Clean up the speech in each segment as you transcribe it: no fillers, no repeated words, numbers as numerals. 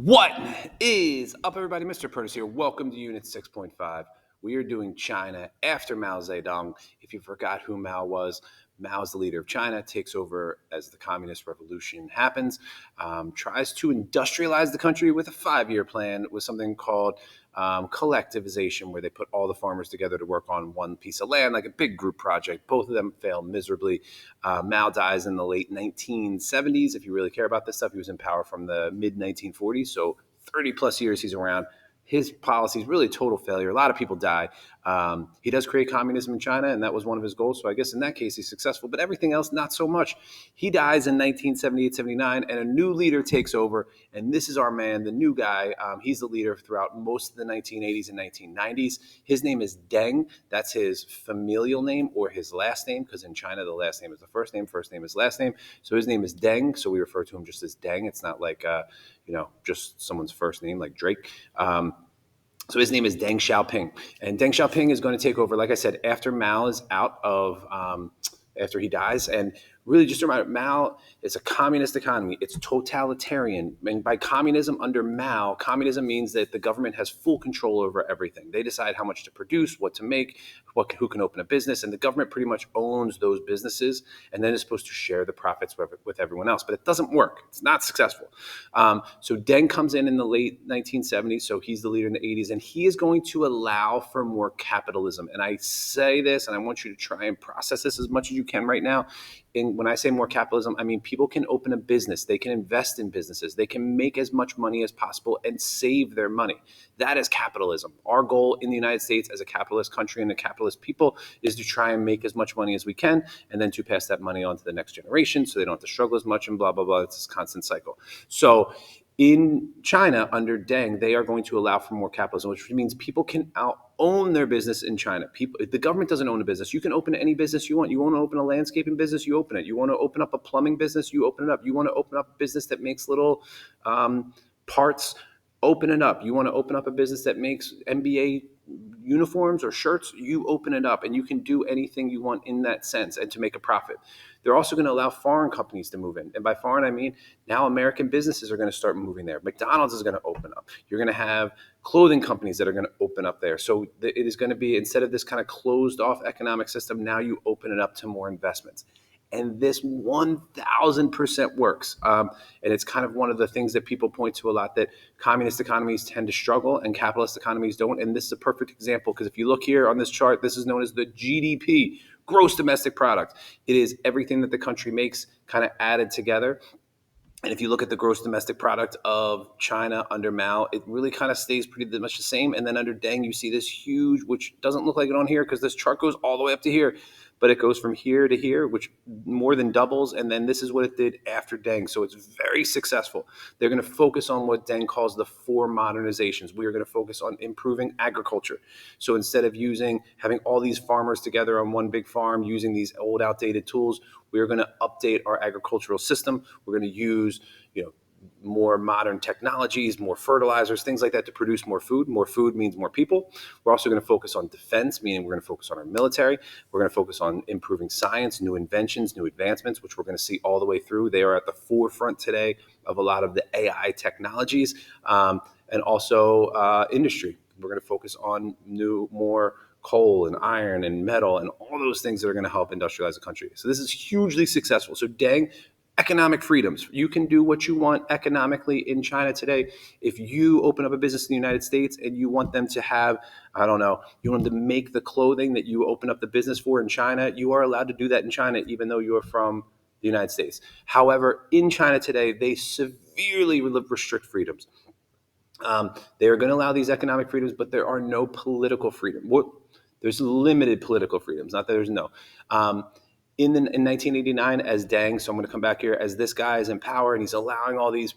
What is up, everybody? Mr. Curtis here. Welcome to Unit 6.5. We are doing China after Mao Zedong. If you forgot who Mao was, Mao is the leader of China, takes over as the Communist Revolution happens, tries to industrialize the country with a 5-year plan with something called collectivization, where they put all the farmers together to work on one piece of land, like a big group project. Both of them fail miserably. Mao dies in the late 1970s. If you really care about this stuff, he was in power from the mid 1940s, so 30 plus years he's around. His policies really total failure. A lot of people die. He does create communism in China, and that was one of his goals. So I guess in that case, he's successful. But everything else, not so much. He dies in 1978, 79, and a new leader takes over. And this is our man, the new guy. He's the leader throughout most of the 1980s and 1990s. His name is Deng. That's his familial name or his last name, because in China, the last name is the first name is last name. So his name is Deng. So we refer to him just as Deng. It's not like, just someone's first name like Drake. So his name is Deng Xiaoping, and Deng Xiaoping is going to take over, like I said, after Mao is out of, after he dies. And really, just a reminder, Mao is a communist economy. It's totalitarian. And by communism under Mao, communism means that the government has full control over everything. They decide how much to produce, what to make, who can open a business, and the government pretty much owns those businesses, and then is supposed to share the profits with everyone else. But it doesn't work. It's not successful. So Deng comes in the late 1970s, so he's the leader in the 80s, and he is going to allow for more capitalism. And I say this, and I want you to try and process this as much as you can right now. And when I say more capitalism, I mean people can open a business, they can invest in businesses, they can make as much money as possible and save their money. That is capitalism. Our goal in the United States as a capitalist country and a capitalist people is to try and make as much money as we can, and then to pass that money on to the next generation so they don't have to struggle as much and blah, blah, blah. It's this constant cycle. So in China, under Deng, they are going to allow for more capitalism, which means people can own their business in China. The government doesn't own a business. You can open any business you want. You want to open a landscaping business, you open it. You want to open up a plumbing business, you open it up. You want to open up a business that makes little parts, open it up. You want to open up a business that makes NBA uniforms or shirts, you open it up, and you can do anything you want in that sense and to make a profit. They're also going to allow foreign companies to move in. And by foreign, I mean now American businesses are going to start moving there. McDonald's is going to open up. You're going to have clothing companies that are going to open up there. So it is going to be, instead of this kind of closed off economic system, now you open it up to more investments. And this 1000% works. And it's kind of one of the things that people point to a lot, that communist economies tend to struggle and capitalist economies don't. And this is a perfect example, because if you look here on this chart, this is known as the GDP, gross domestic product. It is everything that the country makes kind of added together. And if you look at the gross domestic product of China under Mao, it really kind of stays pretty much the same. And then under Deng, you see this huge, which doesn't look like it on here because this chart goes all the way up to here, but it goes from here to here, which more than doubles. And then this is what it did after Deng. So it's very successful. They're going to focus on what Deng calls the 4 modernizations. We are going to focus on improving agriculture. So instead of having all these farmers together on one big farm using these old outdated tools, we are going to update our agricultural system. We're going to use, more modern technologies, more fertilizers, things like that to produce more food. More food means more people. We're also going to focus on defense, meaning we're going to focus on our military. We're going to focus on improving science, new inventions, new advancements, which we're going to see all the way through. They are at the forefront today of a lot of the AI technologies, and also industry. We're going to focus on more coal and iron and metal and all those things that are going to help industrialize the country. So this is hugely successful. So Deng, economic freedoms. You can do what you want economically in China today. If you open up a business in the United States and you want them to have, you want them to make the clothing that you open up the business for in China, you are allowed to do that in China, even though you're from the United States. However, in China today, they severely restrict freedoms. They are going to allow these economic freedoms, but there are no political freedom. There's limited political freedoms, not that there's no. In 1989, as Deng, so I'm going to come back here, as this guy is in power and he's allowing all these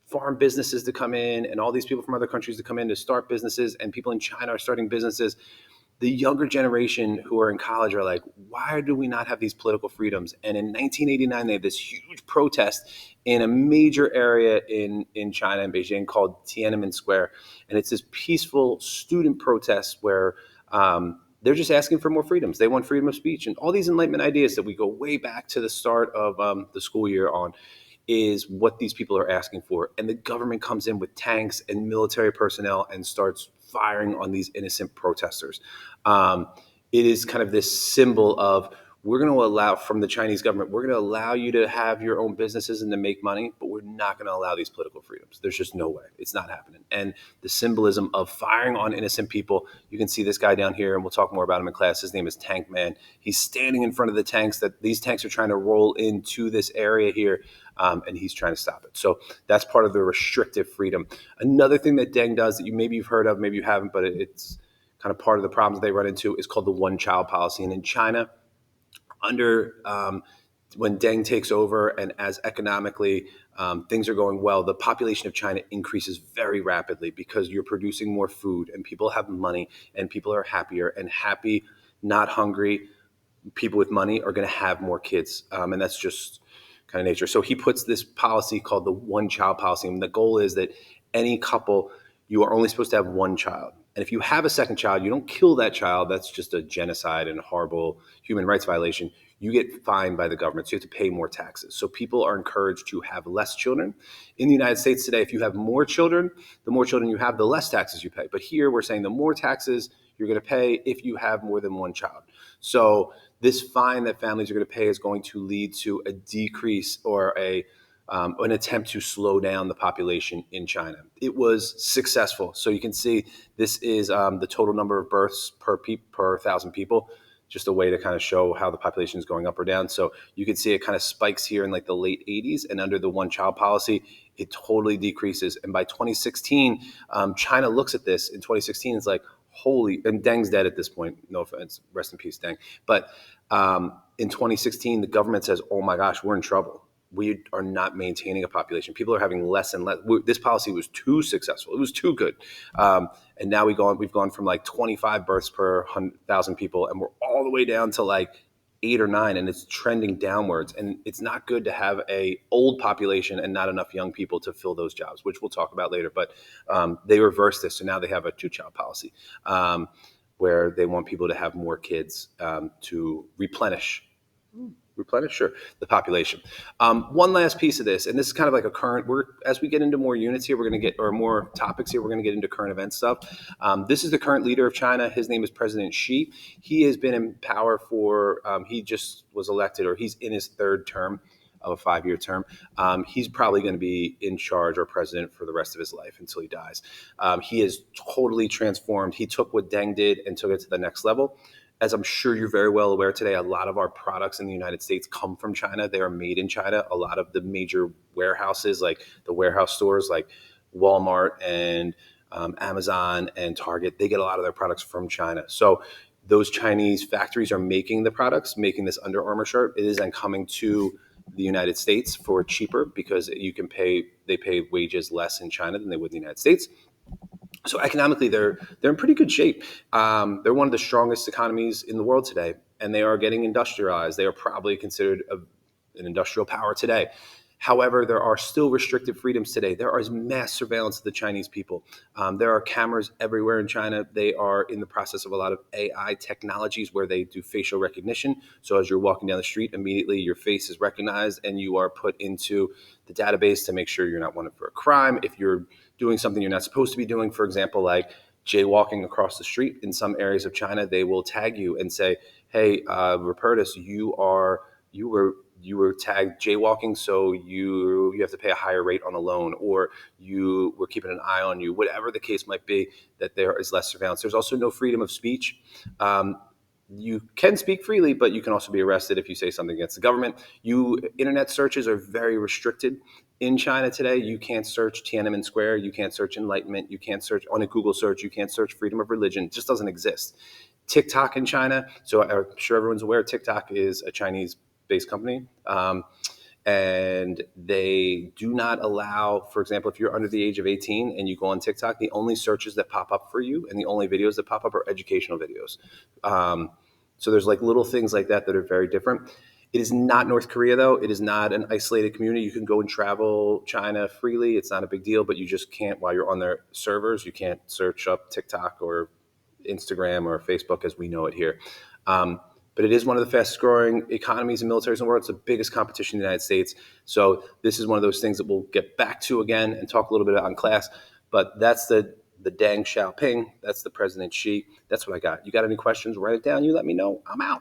foreign businesses to come in and all these people from other countries to come in to start businesses, and people in China are starting businesses. The younger generation who are in college are like, why do we not have these political freedoms? And in 1989, they had this huge protest in a major area in China, in Beijing, called Tiananmen Square. And it's this peaceful student protest where they're just asking for more freedoms. They want freedom of speech and all these Enlightenment ideas that we go way back to the start of the school year on. is what these people are asking for. And the government comes in with tanks and military personnel and starts firing on these innocent protesters. It is kind of this symbol of, we're going to allow, from the Chinese government, we're going to allow you to have your own businesses and to make money, but we're not going to allow these political freedoms. There's just no way. It's not happening. And the symbolism of firing on innocent people, you can see this guy down here, and we'll talk more about him in class. His name is Tank Man. He's standing in front of the tanks that these tanks are trying to roll into this area here, and he's trying to stop it. So that's part of the restrictive freedom. Another thing that Deng does that maybe you've heard of, maybe you haven't, but it's kind of part of the problems they run into, is called the one-child policy. And in China, under when Deng takes over, and as economically things are going well, the population of China increases very rapidly because you're producing more food and people have money and people are happier, and happy, not hungry people with money are going to have more kids. And that's just kind of nature. So he puts this policy called the one child policy. And the goal is that any couple, you are only supposed to have one child. And if you have a second child, you don't kill that child. That's just a genocide and a horrible human rights violation. You get fined by the government, so you have to pay more taxes. So people are encouraged to have less children. In the United States today, if you have more children, the more children you have, the less taxes you pay. But here we're saying the more taxes you're going to pay if you have more than one child. So this fine that families are going to pay is going to lead to a decrease or an attempt to slow down the population in China. It was successful. So you can see this is the total number of births per 1,000 people, just a way to kind of show how the population is going up or down. So you can see it kind of spikes here in like the late 80s, and under the one child policy, it totally decreases. And by 2016, China looks at this. In 2016, it's like, holy, and Deng's dead at this point. No offense, rest in peace, Deng. But in 2016, the government says, oh my gosh, we're in trouble. We are not maintaining a population. People are having less and less. This policy was too successful. It was too good. And now we've gone from like 25 births per 100,000 people, and we're all the way down to like 8 or 9, and it's trending downwards. And it's not good to have a old population and not enough young people to fill those jobs, which we'll talk about later. But they reversed this, so now they have a two-child policy where they want people to have more kids to replenish, sure, the population. One last piece of this, and this is kind of like a current, as we get into more units here, we're going to get, or more topics here, we're going to get into current event stuff. This is the current leader of China. His name is President Xi. He has been in power for, he just was elected, or he's in his third term of a 5-year term. He's probably going to be in charge or president for the rest of his life until he dies. He has totally transformed. He took what Deng did and took it to the next level. As I'm sure you're very well aware today, a lot of our products in the United States come from China. They are made in China. A lot of the major warehouses, like the warehouse stores like Walmart and Amazon and Target, they get a lot of their products from China. So those Chinese factories are making the products, making this Under Armour shirt. It is then coming to the United States for cheaper because they pay wages less in China than they would in the United States. So economically, they're in pretty good shape. They're one of the strongest economies in the world today, and they are getting industrialized. They are probably considered an industrial power today. However, there are still restricted freedoms today. There is mass surveillance of the Chinese people. There are cameras everywhere in China. They are in the process of a lot of AI technologies where they do facial recognition. So as you're walking down the street, immediately your face is recognized and you are put into the database to make sure you're not wanted for a crime. If you're doing something you're not supposed to be doing, for example, like jaywalking across the street in some areas of China, they will tag you and say, hey, Rupertus, you were tagged jaywalking, so you have to pay a higher rate on a loan, or we're keeping an eye on you, whatever the case might be, that there is less surveillance. There's also no freedom of speech. You can speak freely, but you can also be arrested if you say something against the government. Internet searches are very restricted in China today. You can't search Tiananmen Square. You can't search Enlightenment. You can't search on a Google search. You can't search freedom of religion. It just doesn't exist. TikTok in China. So I'm sure everyone's aware TikTok is a Chinese-based company. And they do not allow, for example, if you're under the age of 18 and you go on TikTok, the only searches that pop up for you and the only videos that pop up are educational videos. So there's like little things like that are very different. It is not North Korea, though. It is not an isolated community. You can go and travel China freely. It's not a big deal, but you just can't, while you're on their servers, you can't search up TikTok or Instagram or Facebook as we know it here. but it is one of the fastest growing economies and militaries in the world. It's the biggest competition in the United States. So this is one of those things that we'll get back to again and talk a little bit on class. But that's the Deng Xiaoping. That's the President Xi. That's what I got. You got any questions? Write it down. You let me know. I'm out.